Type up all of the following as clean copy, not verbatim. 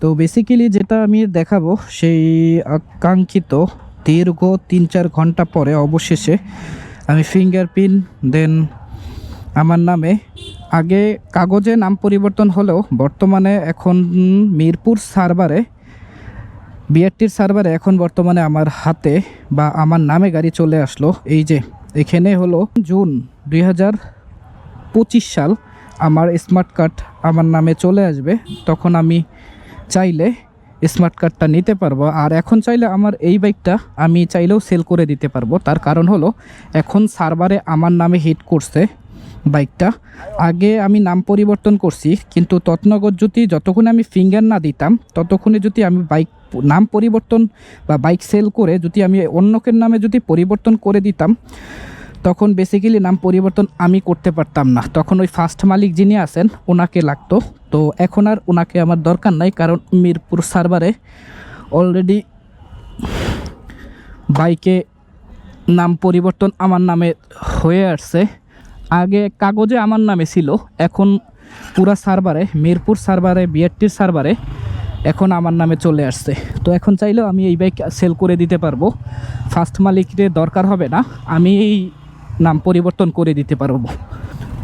তো বেসিক্যালি যেটা আমি দেখাবো সেই আকাঙ্ক্ষিত দীর্ঘ 3-4 ঘন্টা পরে অবশেষে আমি ফিঙ্গারপ্রিন্ট দেন আমার নামে আগে কাগজে নাম পরিবর্তন হলেও বর্তমানে এখন মিরপুর সার্ভারে বিআরটির সার্ভারে এখন বর্তমানে আমার হাতে বা আমার নামে গাড়ি চলে আসলো। এই যে এখানে হলো জুন 2025 সাল আমার স্মার্ট কার্ড আমার নামে চলে আসবে। তখন আমি চাইলে স্মার্ট কার্ডটা নিতে পারবো। আর এখন চাইলে আমার এই বাইকটা আমি চাইলেও সেল করে দিতে পারবো। তার কারণ হলো এখন সার্ভারে আমার নামে হিট করছে বাইকটা। আগে আমি নাম পরিবর্তন করছি, কিন্তু তৎনগর যদি যতক্ষণ আমি ফিঙ্গার না দিতাম ততক্ষণে যদি আমি বাইক নাম পরিবর্তন বা বাইক সেল করে যদি আমি অন্যকের নামে যদি পরিবর্তন করে দিতাম তখন বেসিক্যালি নাম পরিবর্তন আমি করতে পারতাম না। তখন ওই ফার্স্ট মালিক যিনি আছেন ওনাকে লাগতো। তো এখন আর ওনাকে আমার দরকার নাই, কারণ মিরপুর সার্ভারে অলরেডি বাইকে নাম পরিবর্তন আমার নামে হয়ে আসছে। আগে কাগজে আমার নামে ছিল, এখন পুরা সার্ভারে মিরপুর সার্ভারে বিআরটির সার্ভারে এখন আমার নামে চলে আসছে। তো এখন চাইলেও আমি এই বাইক সেল করে দিতে পারবো। ফার্স্ট মালিকের দরকার হবে না, আমি এই নাম পরিবর্তন করে দিতে পারবো।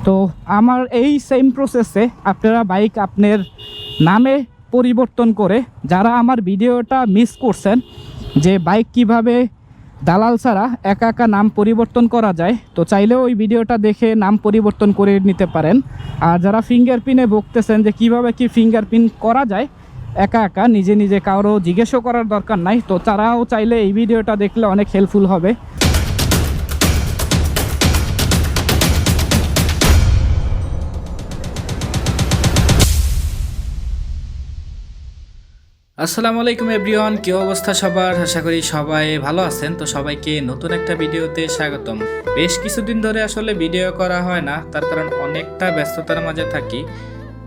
তো আমার এই সেম প্রসেসে আপনারা বাইক আপনার নামে পরিবর্তন করে, যারা আমার ভিডিওটা মিস করছেন যে বাইক কিভাবে দালাল ছাড়া একা একা নাম পরিবর্তন করা যায়, তো চাইলেও ওই ভিডিওটা দেখে নাম পরিবর্তন করে নিতে পারেন। আর যারা ফিঙ্গারপ্রিন্টে ভুগতেছেন যে কিভাবে কি ফিঙ্গারপ্রিন্ট করা যায় একা একা নিজে নিজে, কারো জিজ্ঞেসও করার দরকার নাই, তো তারাও চাইলে এই ভিডিওটা দেখলে অনেক হেল্পফুল হবে। আসসালামু আলাইকুম এভরিওয়ান, কি অবস্থা সবার? আশা করি সবাই ভালো আছেন। তো সবাইকে নতুন একটা ভিডিওতে স্বাগতম। বেশ কিছুদিন ধরে আসলে ভিডিও করা হয় না, তার কারণ অনেকটা ব্যস্ততার মাঝে থাকি।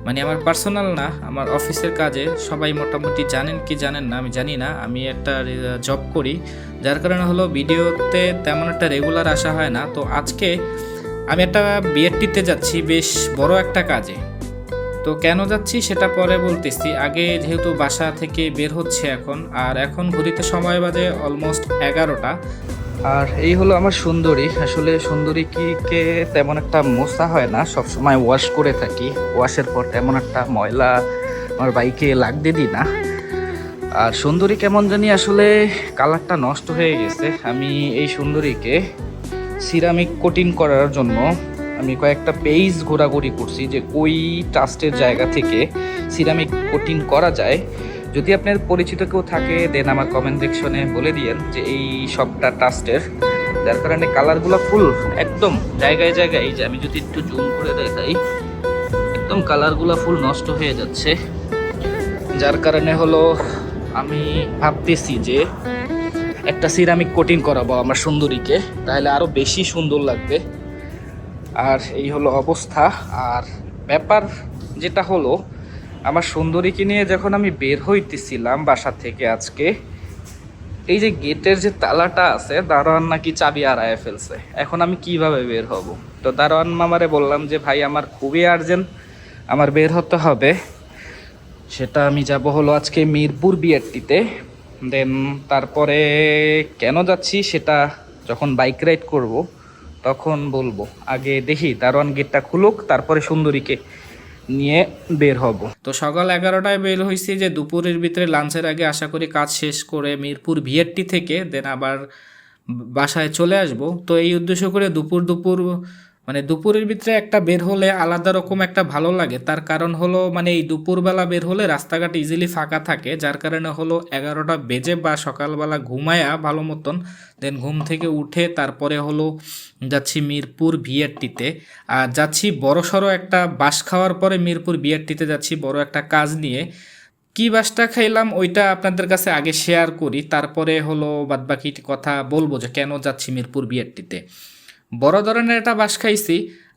মানে আমার পার্সোনাল না, আমার অফিসের কাজে। সবাই মোটামুটি জানেন কি জানেন না আমি জানি না, আমি একটা জব করি, যার কারণে হলো ভিডিওতে তেমন একটা রেগুলার আসা হয় না। তো আজকে আমি একটা বিআরটিতে যাচ্ছি, বেশ বড় একটা কাজে। তো কেন যাচ্ছি সেটা পরে বলতেছি। আগে যেহেতু বাসা থেকে বের হচ্ছে এখন, আর এখন ঘড়িতে সময় বাজে অলমোস্ট 11টা। আর এই হলো আমার সুন্দরী। আসলে সুন্দরীকে তেমন একটা মোছা হয় না, সব সময় ওয়াশ করে থাকি। ওয়াশের পর তেমন একটা ময়লা আমার বাইকে লাগতে দিই না। আর সুন্দরী কেমন জানি আসলে কালারটা নষ্ট হয়ে গেছে। আমি এই সুন্দরীকে সিরামিক কোটিং করার জন্য আমি কয়েকটা পেজ ঘোরাঘুরি করছি যে ওই ট্রাস্টের জায়গা থেকে সিরামিক কোটিং করা যায়। যদি আপনার পরিচিত কেউ থাকে দেন আমার কমেন্ট সেকশনে বলে দিয়েন যে এই সবটা ট্রাস্টের, যার কারণে কালারগুলো ফুল একদম জায়গায় জায়গায়, এই যে আমি যদি একটু জুম করে দেখাই, একদম কালারগুলো ফুল নষ্ট হয়ে যাচ্ছে। যার কারণে হলো আমি ভাবতেছি যে একটা সিরামিক কোটিং করাবো আমার সুন্দরীকে, তাহলে আরও বেশি সুন্দর লাগবে। আর এই হলো অবস্থা। আর ব্যাপার যেটা হলো, আমার সুন্দরীকে নিয়ে যখন আমি বের হইতেছিলাম বাসা থেকে আজকে, এই যে গেটের যে তালাটা আছে দারোয়ান নাকি চাবি হারায় ফেলছে। এখন আমি কিভাবে বের হব? তো দারোয়ান মামারে বললাম যে ভাই আমার খুবই আর্জেন্ট, আমার বের হতে হবে। সেটা আমি যাব হলো আজকে মিরপুর বিআরটিতে। দেন তারপরে কেন যাচ্ছি সেটা যখন বাইক রাইড করব তখন বলবো। আগে দেখি দারোয়ান গেটটা খুলুক, তারপরে সুন্দরীকে নিয়ে বের হব। তো সকাল 11টায় বের হয়েছি যে দুপুরের ভিতরে লাঞ্চের আগে আশা করি কাজ শেষ করে মিরপুর বিআরটি থেকে দেন আবার বাসায় চলে আসব। তো এই উদ্দেশ্য করে দুপুরের ভিতরে একটা বের হলে আলাদা রকম একটা ভালো লাগে। তার কারণ হলো মানে এই দুপুরবেলা বের হলে রাস্তাঘাট ইজিলি ফাঁকা থাকে, যার কারণে হলো 11টা বেজে বা সকালবেলা ঘুমায়া ভালো মতন দেন ঘুম থেকে উঠে তারপরে হলো যাচ্ছি মিরপুর বিআরটিতে। আর যাচ্ছি বড়সড় একটা বাস খাওয়ার পরে মিরপুর বিআরটিতে যাচ্ছি বড় একটা কাজ নিয়ে। কি বাসটা খাইলাম ওইটা আপনাদের কাছে আগে শেয়ার করি, তারপরে হলো বাদবাকি কথা বলবো যে কেন যাচ্ছি মিরপুর বিআরটিতে। বড় ধরনের একটা বাস খাইছি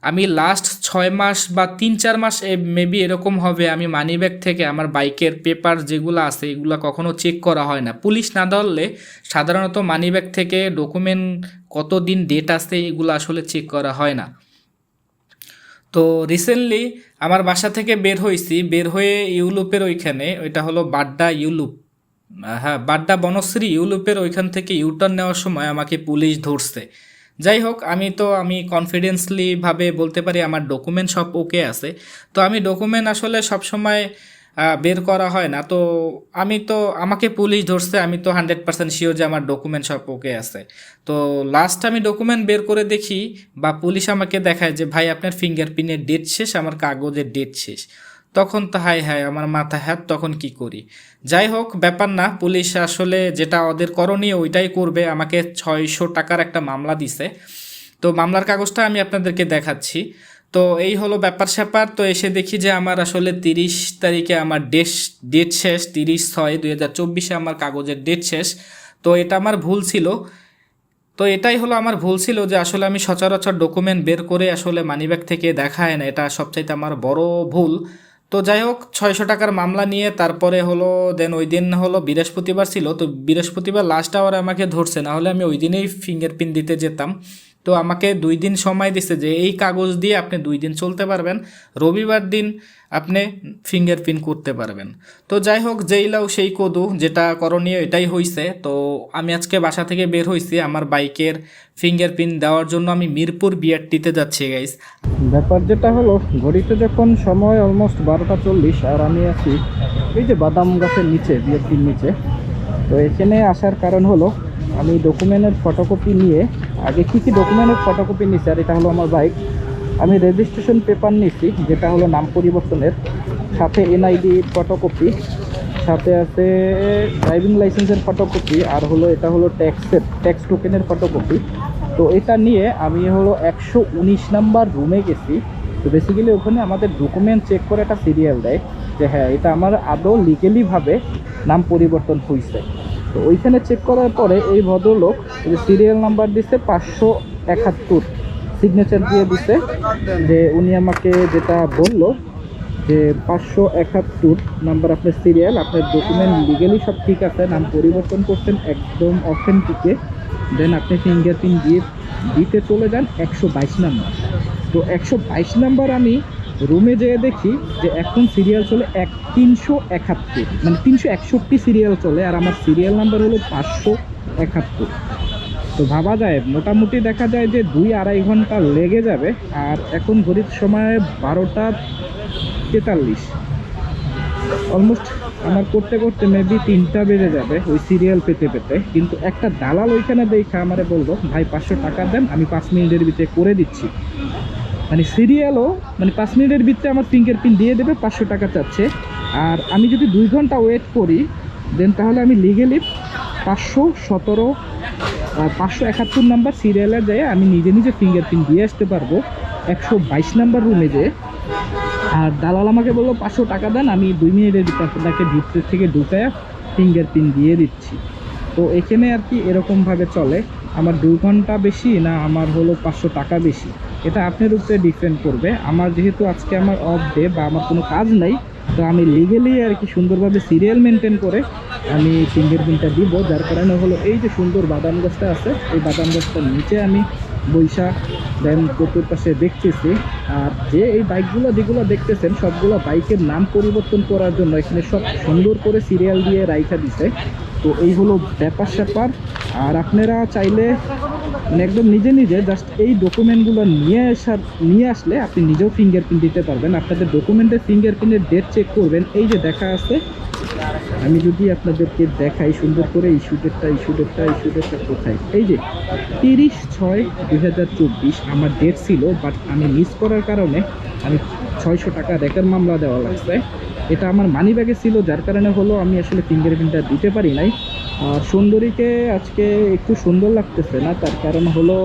আমি লাস্ট 6 মাস বা 3-4 মাস মেবি এরকম হবে। আমি মানিব্যাগ থেকে আমার বাইকের পেপার যেগুলো আছে এগুলো কখনো চেক করা হয় না। পুলিশ না ধরলে সাধারণত মানিব্যাগ থেকে ডকুমেন্ট কতদিন ডেট আছে এগুলো আসলে চেক করা হয় না। তো রিসেন্টলি আমার বাসা থেকে বের হয়েছি, বের হয়ে ইউলুপের ওইখানে, ওইটা হলো বাড্ডা ইউলুপ, হ্যাঁ বাড্ডা বনশ্রী ইউলুপের ওইখান থেকে ইউটার্ন নেওয়ার সময় আমাকে পুলিশ ধরছে। যাই হোক, আমি কনফিডেন্সলি ভাবে বলতে পারি আমার ডকুমেন্ট সব ওকে আছে। তো আমি ডকুমেন্ট আসলে সবসময় বের করা হয় না, তো আমাকে পুলিশ ধরছে, আমি তো 100% শিওর যে আমার ডকুমেন্ট সব ওকে আছে। তো লাস্ট আমি ডকুমেন্ট বের করে দেখি বা পুলিশ আমাকে দেখায় যে ভাই আপনার ফিঙ্গারপ্রিন্টের ডেট শেষ, আমার কাগজের ডেট শেষ। তখন তো হাই হাই আমার মাথা হ্যাঁ, তখন কি করি। যাই হোক, ব্যাপার না, পুলিশ আসলে যেটা ওদের করণীয় ওইটাই করবে। আমাকে 600 টাকার একটা মামলা দিছে। তো মামলার কাগজটা আমি আপনাদেরকে দেখাচ্ছি। তো এই হলো ব্যাপার স্যাপার। তো এসে দেখি যে আমার আসলে 30 তারিখে আমার ডেট শেষ, 30/6/2024 আমার কাগজের ডেট শেষ। তো এটা আমার ভুল ছিল। তো এটাই হলো আমার ভুল ছিল যে আসলে আমি সচরাচর ডকুমেন্ট বের করে আসলে মানিব্যাগ থেকে দেখায় না, এটা সবচাইতে আমার বড় ভুল। তো যাই হোক, 600 টাকার মামলা নিয়ে তারপরে হলো দেন ওই দিন হলো বৃহস্পতিবার ছিল, তো বৃহস্পতিবার লাস্ট আওয়ারে আমাকে ধরছে, না হলে আমি ওই দিনেই ফিঙ্গারপ্রিন্ট দিতে যেতাম। তো আমাকে 2 দিন সময় দিছে যে এই কাগজ দিয়ে আপনি 2 দিন চলতে পারবেন, রবিবার দিন আপনি ফিঙ্গারপ্রিন্ট করতে পারবেন। তো যাই হোক, যেই লাউ সেই কদু, যেটা করণীয় এটাই হয়েছে। তো আমি আজকে বাসা থেকে বের হয়েছি আমার বাইকের ফিঙ্গারপ্রিন্ট দেওয়ার জন্য, আমি মিরপুর বিআরটিতে যাচ্ছি গাইস। ব্যাপার যেটা হলো, ঘড়িতে যখন সময় অলমোস্ট 12টা 40 আর আমি আছি এই যে বাদাম গাছের নিচে, বিএফটির নিচে। তো এখানে আসার কারণ হলো আমি ডকুমেন্টের ফটোকপি নিয়ে, আগে কী কী ডকুমেন্টের ফটোকপি নিছি, আর এটা হলো আমার বাইক। আমি রেজিস্ট্রেশন পেপার নিছি, যেটা হলো নাম পরিবর্তনের, সাথে এনআইডি ফটোকপি, সাথে আছে ড্রাইভিং লাইসেন্সের ফটোকপি, আর হলো এটা হলো ট্যাক্স টোকেনের ফটোকপি। তো এটা নিয়ে আমি হলো 119 নাম্বার রুমে গেছি। তো বেসিক্যালি ওখানে আমাদের ডকুমেন্ট চেক করে একটা সিরিয়াল দেয় যে হ্যাঁ এটা আমার আদৌ লিগেলিভাবে নাম পরিবর্তন হয়েছে। তো ওইখানে চেক করার পরে এই ভদ্রলোক যে সিরিয়াল নাম্বার দিচ্ছে 571, সিগনেচার দিয়ে দিছে, যে উনি আমাকে যেটা বললো যে 571 নাম্বার আপনার সিরিয়াল, আপনার ডকুমেন্ট লিগেলি সব ঠিক আছে, নাম পরিবর্তন করছেন একদম অথেন্টিকে, দেন আপনি ফিঙ্গারপ্রিন্ট দিয়ে দিতে চলে যান 122 নাম্বার। তো 122 নাম্বার আমি রুমে যেয়ে দেখি যে এখন সিরিয়াল চলে 371, মানে 361 সিরিয়াল চলে, আর আমার সিরিয়াল নাম্বার হলো 571। তো ভাবা যায় মোটামুটি দেখা যায় যে 2-2.5 ঘন্টা লেগে যাবে। আর এখন ঘড়ির সময় 12টা 43, অলমোস্ট আমার করতে করতে মেবি 3টা বেজে যাবে ওই সিরিয়াল পেতে পেতে। কিন্তু একটা দালাল ওইখানে দেখে আমারে বলবো ভাই 500 টাকা দেন, আমি 5 মিনিটের ভিতরে করে দিচ্ছি। মানে সিরিয়ালও মানে 5 মিনিটের ভিতরে আমার ফিঙ্গারপ্রিন্ট দিয়ে দেবে, 500 টাকা চাচ্ছে। আর আমি যদি 2 ঘন্টা ওয়েট করি দেন তাহলে আমি লিগেলি 571 নাম্বার সিরিয়ালে যেয়ে আমি নিজে নিজে ফিঙ্গারপ্রিন্ট দিয়ে আসতে পারবো 122 নাম্বার রুমে যেয়ে। আর দালাল আমাকে বললো 500 টাকা দেন, আমি 2 মিনিটের আপনাকে ভিতর থেকে ঢুকায় ফিঙ্গারপ্রিন্ট দিয়ে দিচ্ছি। তো এখানে আর কি এরকমভাবে চলে। আমার 2 ঘন্টা বেশি না আমার হলো 500 টাকা বেশি, এটা আপনার উপরে ডিপেন্ড করবে। আমার যেহেতু আজকে আমার অফ ডে বা আমার কোনো কাজ নাই, তো আমি লিগেলি আর কি সুন্দরভাবে সিরিয়াল মেনটেন করে আমি ফিঙ্গারপ্রিন্টটা দিব। যার কারণে হলো এই যে সুন্দর বাদাম গাছটা আছে, এই বাদাম গাছটার নিচে আমি বৈশা দেন চতুর্পাশে দেখতেছি। আর যে এই বাইকগুলো যেগুলো দেখতেছেন সবগুলো বাইকের নাম পরিবর্তন করার জন্য এখানে সব সুন্দর করে সিরিয়াল দিয়ে রাইখা দিছে। তো এই হলো ব্যাপার স্যাপার। আর আপনারা চাইলে মানে একদম নিজে নিজে জাস্ট এই ডকুমেন্টগুলো নিয়ে আসলে আপনি নিজেও ফিঙ্গারপ্রিন্ট দিতে পারবেন। আপনাদের ডকুমেন্টের ফিঙ্গারপ্রিন্টের ডেট চেক করবেন, এই যে দেখা আছে, আমি যদি আপনাদেরকে দেখাই সুন্দর করে ইস্যুডেটটা কোথায়, এই যে 30/6/2024 আমার ডেট ছিল, বাট আমি মিস করার কারণে আমি 600 টাকা রেকের মামলা দেওয়া লাগছে। এটা আমার মানি ব্যাগে ছিল, যার কারণে হলো আমি আসলে ফিঙ্গারপ্রিন্টটা দিতে পারি নাই। আর সুন্দরীকে আজকে একটু সুন্দর লাগতেছে না, তার কারণ হলো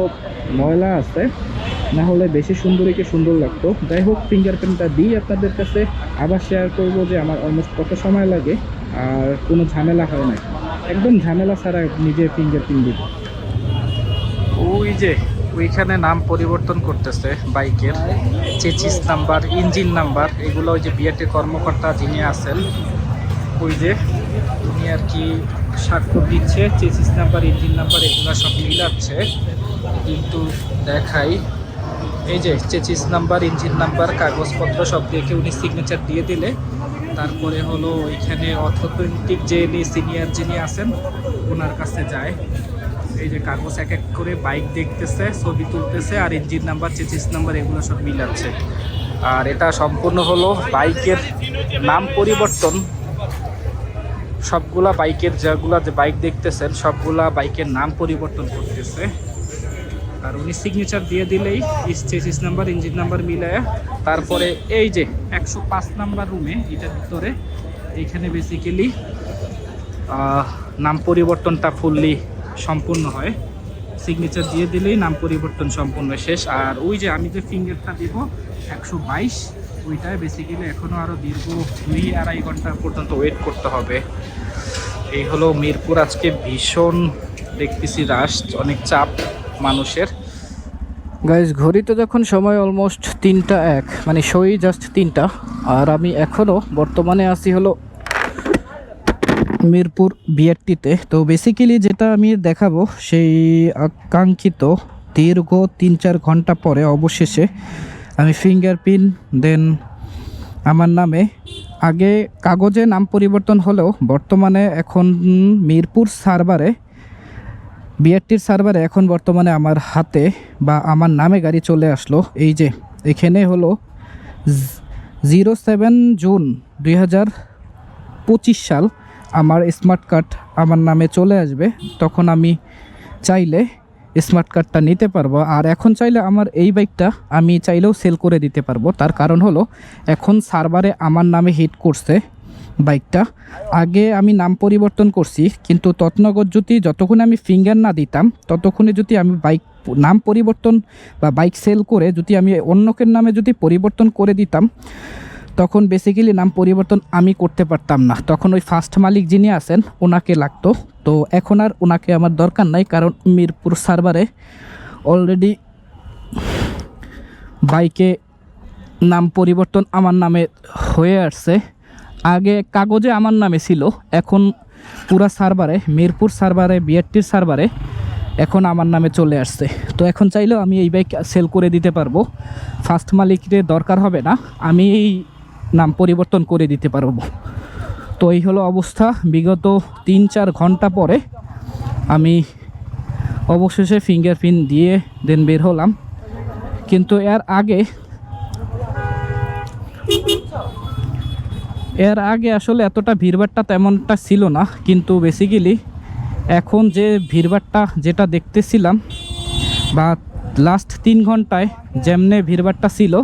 ময়লা আছে, না হলে বেশি সুন্দরীকে সুন্দর লাগতো। যাই হোক, ফিঙ্গারপ্রিন্টটা দিই আপনাদের কাছে, আবার শেয়ার করব যে আমার অলমোস্ট কত সময় লাগে। আর কোনো ঝামেলা হয় না, একদম ঝামেলা ছাড়া নিজে ফিঙ্গারপ্রিন্ট দিব। ওই যে ওইখানে নাম পরিবর্তন করতেছে বাইকের, চেচিস নাম্বার, ইঞ্জিন নাম্বার, এগুলো ওই যে বিআরটি কর্মকর্তা যিনি আছেন ওই যে উনি আর কি স্বাক্ষর দিচ্ছে, চেচিস নাম্বার, ইঞ্জিন নাম্বার এগুলো সব মিলাচ্ছে। কিন্তু দেখাই এই যে চেচিস নাম্বার, ইঞ্জিন নাম্বার, কাগজপত্র সব দেখে উনি সিগনেচার দিয়ে দিলে তারপরে হলো ওইখানে অথেন্টিক যে সিনিয়র যিনি আছেন ওনার কাছে যায়। এই যে কাগজ এক এক করে বাইক দেখতেছে, ছবি তুলতেছে, আর ইঞ্জিন নাম্বার, চেচিস নাম্বার এগুলো সব মিলাচ্ছে। আর এটা সম্পূর্ণ হলো বাইকের নাম পরিবর্তন। সবগুলা বাইকের যেগুলা যে বাইক দেখতেছেন সবগুলা বাইকের নাম পরিবর্তন করতেছে। আর উনি সিগনেচার দিয়ে দিলেই চেসিস নাম্বার, ইঞ্জিন নাম্বার মিলায় তারপরে এই যে 105 নাম্বার রুমে এটার ভিতরে এইখানে বেসিক্যালি নাম পরিবর্তনটা ফুললি সম্পূর্ণ হয়। সিগনেচার দিয়ে দিলেই নাম পরিবর্তন সম্পূর্ণ শেষ। আর ওই যে আমি যে ফিঙ্গারটা দিব 122, ওইটায় বেসিক্যালি এখনও আরও দীর্ঘ 2-2.5 ঘন্টা পর্যন্ত ওয়েট করতে হবে। এই হলো মিরপুর। আজকে ভীষণ দেখতেছি রাশ, অনেক চাপ মানুষের। গাইজ ঘড়িতে যখন সময় অলমোস্ট 3:01, মানে সই জাস্ট 3টা, আর আমি এখনও বর্তমানে আছি হলো মিরপুর বিআরটিতে। তো বেসিক্যালি যেটা আমি দেখাবো সেই আকাঙ্ক্ষিত দীর্ঘ 3-4 ঘন্টা পরে অবশেষে আমি ফিঙ্গারপ্রিন্ট দেন আমার নামে, আগে কাগজে নাম পরিবর্তন হলেও বর্তমানে এখন মিরপুর সার্ভারে, বিআরটির সার্ভারে এখন বর্তমানে আমার হাতে বা আমার নামে গাড়ি চলে আসলো। এই যে এখানে হলো 07 জুন 2025 সাল আমার স্মার্ট কার্ড আমার নামে চলে আসবে। তখন আমি চাইলে স্মার্ট কার্ডটা নিতে পারবো। আর এখন চাইলে আমার এই বাইকটা আমি চাইলেও সেল করে দিতে পারবো। তার কারণ হলো এখন সার্ভারে আমার নামে হিট করছে বাইকটা। আগে আমি নাম পরিবর্তন করছি, কিন্তু তৎনগর যদি যতক্ষণ আমি ফিঙ্গার না দিতাম ততক্ষণে যদি আমি বাইক নাম পরিবর্তন বা বাইক সেল করে যদি আমি অন্যকের নামে যদি পরিবর্তন করে দিতাম তখন বেসিক্যালি নাম পরিবর্তন আমি করতে পারতাম না। তখন ওই ফার্স্ট মালিক যিনি আছেন ওনাকে লাগতো। তো এখন আর ওনাকে আমার দরকার নাই, কারণ মিরপুর সার্ভারে অলরেডি বাইকে নাম পরিবর্তন আমার নামে হয়ে আসছে। আগে কাগজে আমার নামে ছিল, এখন পুরা সার্ভারে, মিরপুর সার্ভারে, বিআরটির সার্ভারে এখন আমার নামে চলে আসছে। তো এখন চাইলেও আমি এই বাইক সেল করে দিতে পারবো। ফার্স্ট মালিকের দরকার হবে না, আমি এই নাম পরিবর্তন করে দিতে পারবো। তো এই হলো অবস্থা। বিগত 3-4 ঘন্টা পরে আমি অবশেষে ফিঙ্গারপ্রিন্ট দিয়ে দেন বের হলাম। কিন্তু এর আগে আসলে এতটা ভিড়ভাট্টা তেমনটা ছিল না। কিন্তু বেসিক্যালি এখন যে ভিড়ভাট্টা যেটা দেখতেছিলাম বা লাস্ট 3 ঘন্টায় যেমনে ভিড়ভাট্টা ছিল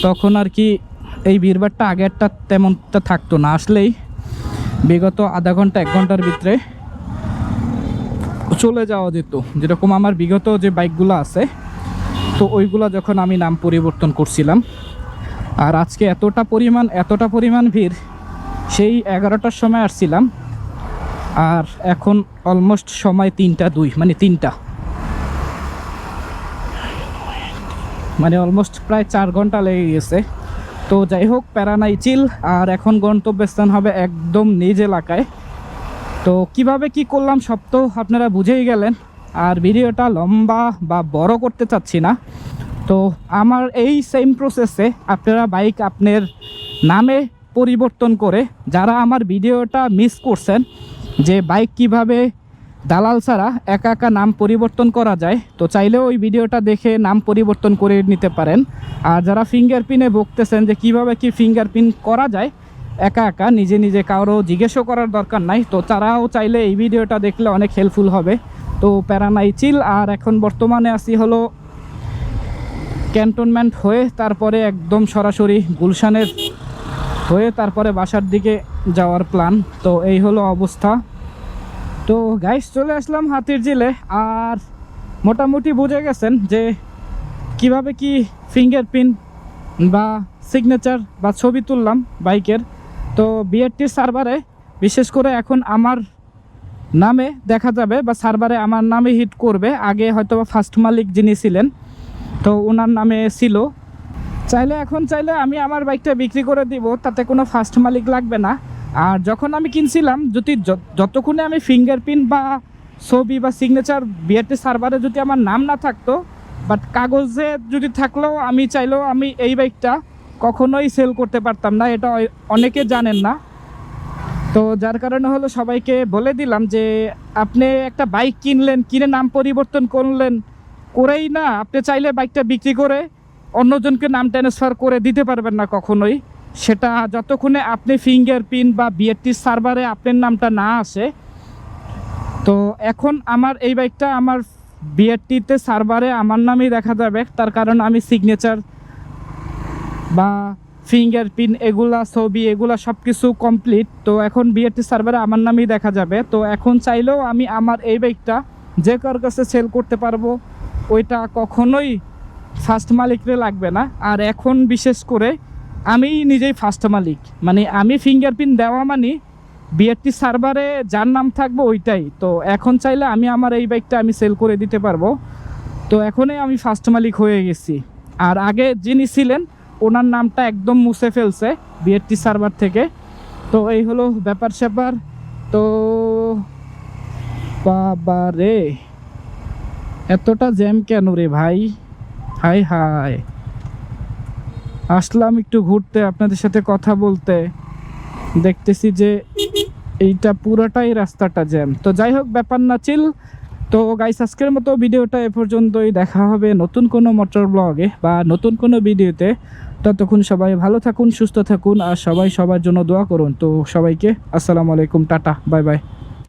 তখন আর কি এই ভিড়ভাট্টা আগেরটা তেমনটা থাকতো না। আসলেই বিগত আধা ঘন্টা 1 ঘন্টার ভিতরে চলে যাওয়া যেত, যেরকম আমার বিগত যে বাইকগুলো আছে তো ওইগুলো যখন আমি নাম পরিবর্তন করছিলাম। আর আজকে এতটা পরিমাণ ভিড়, সেই 11টার সময় আসছিলাম আর এখন অলমোস্ট সময় 3:02, মানে 3টা, মানে অলমোস্ট প্রায় 4 ঘন্টা লেগে গেছে। তো যাই হোক, প্যারা নাই, চিল। আর এখন গন্তব্যস্থান হবে একদম নিজ এলাকায়। তো কিভাবে কি করলাম সব তো আপনারা বুঝেই গেলেন। আর ভিডিওটা লম্বা বা বড় করতে চাচ্ছি না। তো আমার এই সেম প্রসেসে আপনারা বাইক আপনার নামে পরিবর্তন করে, যারা আমার ভিডিওটা মিস করছেন যে বাইক কিভাবে দালাল ছাড়া একা একা নাম পরিবর্তন করা যায়, তো চাইলেও ওই ভিডিওটা দেখে নাম পরিবর্তন করে নিতে পারেন। আর যারা ফিঙ্গারপ্রিন্টে বকতেছেন যে কিভাবে কি ফিঙ্গারপ্রিন্ট করা যায় একা একা নিজে নিজে, কারো জিজ্ঞেসও করার দরকার নাই, তো তারাও চাইলে এই ভিডিওটা দেখলে অনেক হেল্পফুল হবে। তো প্যারা নাই, চিল। আর এখন বর্তমানে আসি হলো ক্যান্টনমেন্ট হয়ে, তারপরে একদম সরাসরি গুলশানের হয়ে তারপরে বাসার দিকে যাওয়ার প্ল্যান। তো এই হলো অবস্থা। তো গাইস চলে আসলাম হাতির ঝিলে। আর মোটামুটি বুঝে গেছেন যে কিভাবে কি ফিঙ্গারপ্রিন্ট বা সিগনেচার বা ছবি তুললাম বাইকের। তো বিআরটির সার্ভারে বিশেষ করে এখন আমার নামে দেখা যাবে বা সার্ভারে আমার নামে হিট করবে। আগে হয়তো বা ফার্স্ট মালিক যিনি ছিলেন তো ওনার নামে ছিল। এখন চাইলে আমি আমার বাইকটা বিক্রি করে দিব, তাতে কোনো ফার্স্ট মালিক লাগবে না। আর যখন আমি কিনছিলাম, যদি যতক্ষণে আমি ফিঙ্গারপ্রিন্ট বা ছবি বা সিগনেচার বিআরটি সার্ভারে যদি আমার নাম না থাকতো বাট কাগজে যদি থাকলেও আমি চাইলেও আমি এই বাইকটা কখনোই সেল করতে পারতাম না, এটা অনেকে জানেন না। তো যার কারণে হলো সবাইকে বলে দিলাম যে আপনি একটা বাইক কিনলেন, কিনে নাম পরিবর্তন করলেন, করেই না আপনি চাইলে বাইকটা বিক্রি করে অন্যজনকে নাম ট্রান্সফার করে দিতে পারবেন না কখনোই। সেটা যতক্ষণে আপনি ফিঙ্গারপ্রিন্ট বা বিআরটি সার্ভারে আপনার নামটা না আসে। তো এখন আমার এই বাইকটা আমার বিআরটিতে সার্ভারে আমার নামেই দেখা যাবে, তার কারণ আমি সিগনেচার বা ফিঙ্গারপ্রিন্ট এগুলা ছবি এগুলা সব কিছু কমপ্লিট। তো এখন বিআরটি সার্ভারে আমার নামেই দেখা যাবে। তো এখন চাইলেও আমি আমার এই বাইকটা যে কার কাছে সেল করতে পারবো, ওইটা কখনোই ফার্স্ট মালিকরে লাগবে না। আর এখন বিশেষ করে আমি নিজেই ফার্স্ট মালিক, মানে আমি ফিঙ্গারপ্রিন্ট দেওয়া মানে বিআরটি সার্ভারে যার নাম থাকবে ওইটাই। তো এখন চাইলে আমি আমার এই বাইকটা আমি সেল করে দিতে পারবো। তো এখনই আমি ফার্স্ট মালিক হয়ে গেছি। আর আগে যিনি ছিলেন ওনার নামটা একদম মুছে ফেলছে বিআরটি সার্ভার থেকে। তো এই হলো ব্যাপার স্যাপার। তো বাবা রে, এতটা জ্যাম কেন রে ভাই? হাই হাই, আসলাম একটু ঘুরতে, আপনাদের সাথে কথা বলতে, দেখতেছি যে এইটা পুরোটাই রাস্তাটা জ্যাম। তো যাই হোক, ব্যাপার না, চিল। তো গাইস, আজকের মতো ভিডিওটা এ পর্যন্তই। দেখা হবে নতুন কোনো মোটর ব্লগে বা নতুন কোনো ভিডিওতে। ততক্ষণ সবাই ভালো থাকুন, সুস্থ থাকুন, আর সবাই সবার জন্য দোয়া করুন। তো সবাইকে আসসালামু আলাইকুম, টাটা, বাই বাই।